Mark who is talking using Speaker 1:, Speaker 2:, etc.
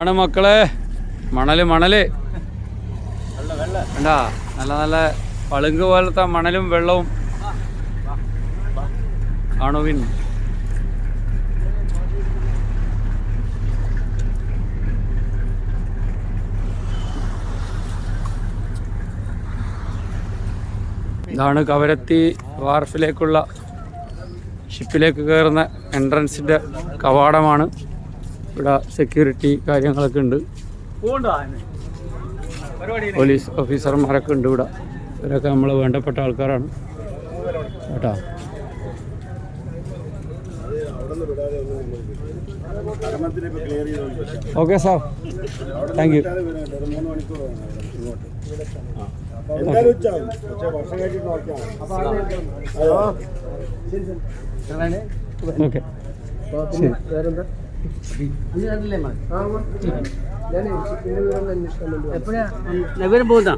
Speaker 1: ആണ് മക്കളെ മണല് കണ്ടാ നല്ല പളുങ്ക് പോലത്തെ മണലും വെള്ളവും അണുവിൻ ഇതാണ് കവരത്തി വാർഫിലേക്കുള്ള ഷിപ്പിലേക്ക് കയറുന്ന എൻട്രൻസിൻ്റെ കവാടമാണ്. ഇവിടെ സെക്യൂരിറ്റി കാര്യങ്ങളൊക്കെ ഉണ്ട്, പോലീസ് ഓഫീസർമാരൊക്കെ ഉണ്ട് ഇവിടെ. ഇവരൊക്കെ നമ്മൾ വേണ്ടപ്പെട്ട ആൾക്കാരാണ് കേട്ടോ. Okay sir, thank you. Okay
Speaker 2: എപ്പോഴാ നഗരം പോകുന്ന